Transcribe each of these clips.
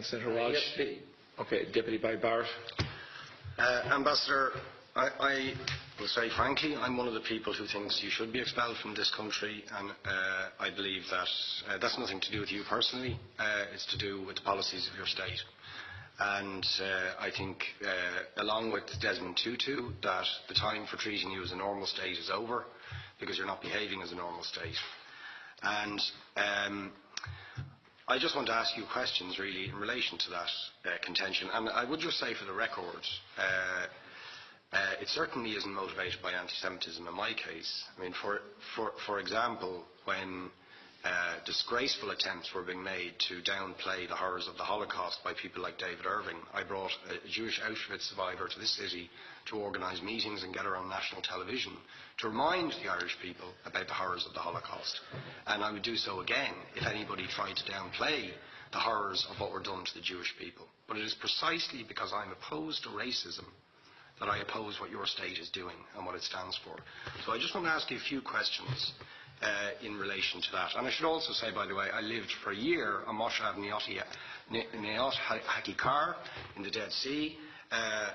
Thanks, Senator Walsh. Okay, Deputy by Barrett. Ambassador, I will say frankly, I'm one of the people who thinks you should be expelled from this country, and I believe that that's nothing to do with you personally. It's to do with the policies of your state. And I think, along with Desmond Tutu, that the time for treating you as a normal state is over, because you're not behaving as a normal state. And I just want to ask you questions, really, in relation to that contention. And I would just say, for the record, it certainly isn't motivated by anti-Semitism in my case. I mean, for example, when disgraceful attempts were being made to downplay the horrors of the Holocaust by people like David Irving, I brought a Jewish Auschwitz survivor to this city to organise meetings and get her on national television to remind the Irish people about the horrors of the Holocaust. And I would do so again if anybody tried to downplay the horrors of what were done to the Jewish people. But it is precisely because I'm opposed to racism that I oppose what your state is doing and what it stands for. So I just want to ask you a few questions in relation to that. And I should also say, by the way, I lived for a year on Moshav Neot Hakikar in the Dead Sea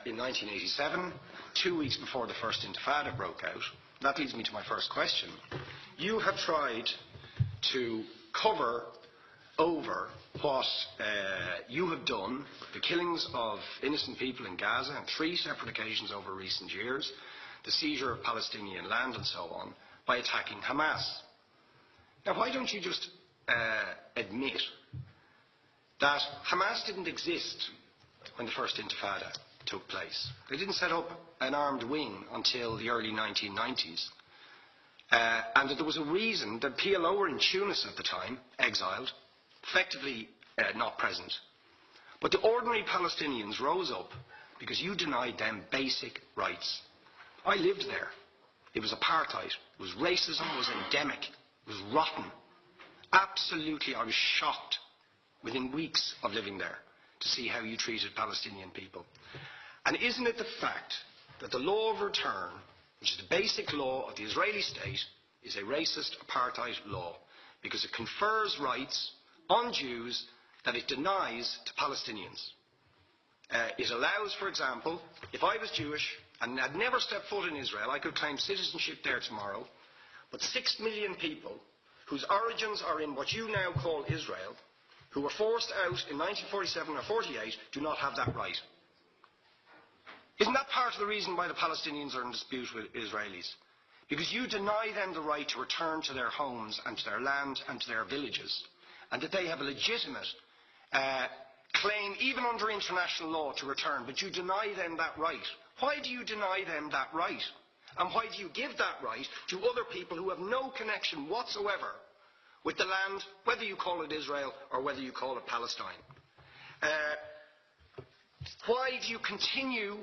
in 1987, 2 weeks before the first Intifada broke out. That leads me to my first question. You have tried to cover over what you have done, the killings of innocent people in Gaza on 3 separate occasions over recent years, the seizure of Palestinian land and so on, by attacking Hamas. Now, why don't you just admit that Hamas didn't exist when the first Intifada took place? They didn't set up an armed wing until the early 1990s. And that there was a reason that PLO were in Tunis at the time, exiled, effectively not present. But the ordinary Palestinians rose up because you denied them basic rights. I lived there. It was apartheid. It was racism. It was endemic. It was rotten. Absolutely, I was shocked within weeks of living there to see how you treated Palestinian people. And isn't it the fact that the law of return, which is the basic law of the Israeli state, is a racist apartheid law because it confers rights on Jews that it denies to Palestinians? It allows, for example, if I was Jewish and had never stepped foot in Israel, I could claim citizenship there tomorrow, but 6 million people whose origins are in what you now call Israel, who were forced out in 1947 or 48, do not have that right. Isn't that part of the reason why the Palestinians are in dispute with Israelis? Because you deny them the right to return to their homes and to their land and to their villages, and that they have a legitimate claim, even under international law, to return, but you deny them that right. Why do you deny them that right? And why do you give that right to other people who have no connection whatsoever with the land, whether you call it Israel or whether you call it Palestine? Why do you continue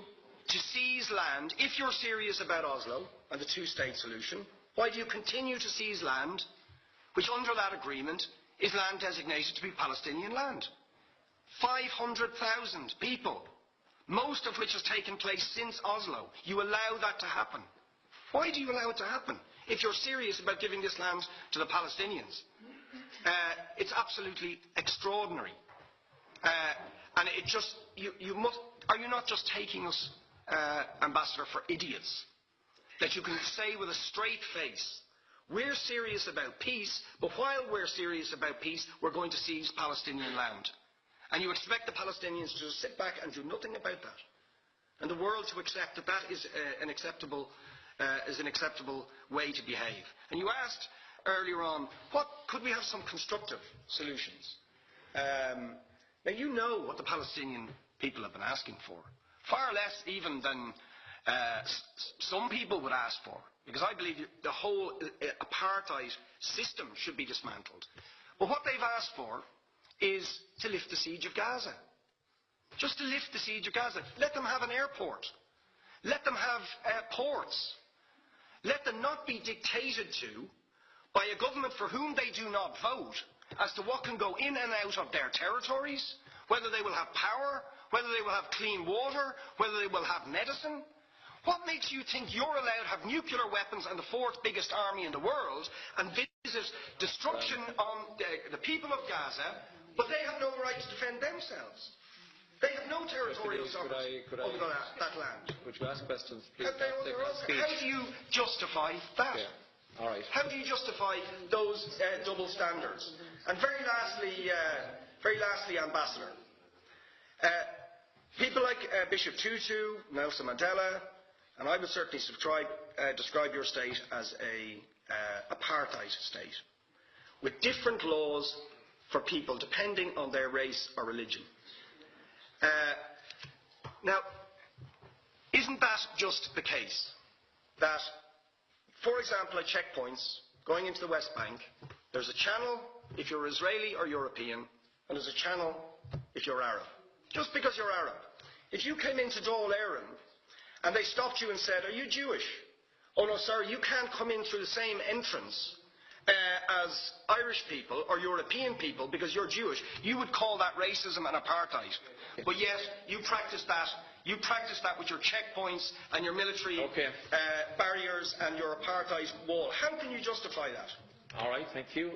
to seize land, if you're serious about Oslo and the two-state solution? Why do you continue to seize land, which under that agreement is land designated to be Palestinian land? 500,000 people, most of which has taken place since Oslo. You allow that to happen. Why do you allow it to happen if you're serious about giving this land to the Palestinians? It's absolutely extraordinary. And it just, are you not just taking us, Ambassador, for idiots? That you can say with a straight face, we're serious about peace, but while we're serious about peace, we're going to seize Palestinian land. And you expect the Palestinians to just sit back and do nothing about that. And the world to accept that that is an acceptable way to behave. And you asked earlier on, could we have some constructive solutions? Now you know what the Palestinian people have been asking for. Far less even than some people would ask for. Because I believe the whole apartheid system should be dismantled. But what they've asked for is to lift the siege of Gaza. Just to lift the siege of Gaza. Let them have an airport. Let them have ports. Let them not be dictated to by a government for whom they do not vote as to what can go in and out of their territories, whether they will have power, whether they will have clean water, whether they will have medicine. What makes you think you're allowed to have nuclear weapons and the 4th biggest army in the world and visit destruction on the people of Gaza But they have no right to defend themselves. They have no territorial sovereignty over that land. Would you ask questions, please? How do you justify that? Yeah. All right. How do you justify those double standards? And very lastly, Ambassador, people like Bishop Tutu, Nelson Mandela, and I would certainly describe your state as a apartheid state, with different laws for people depending on their race or religion. Now, isn't that just the case that, for example, at checkpoints going into the West Bank, there's a channel if you're Israeli or European, and there's a channel if you're Arab. Just because you're Arab. If you came into Dáil Éireann and they stopped you and said, "Are you Jewish?" "Oh no, sorry, you can't come in through the same entrance as Irish people or European people because you're Jewish," you would call that racism and apartheid. But yet, you practice that. You practice that with your checkpoints and your military barriers and your apartheid wall. How can you justify that? All right, thank you.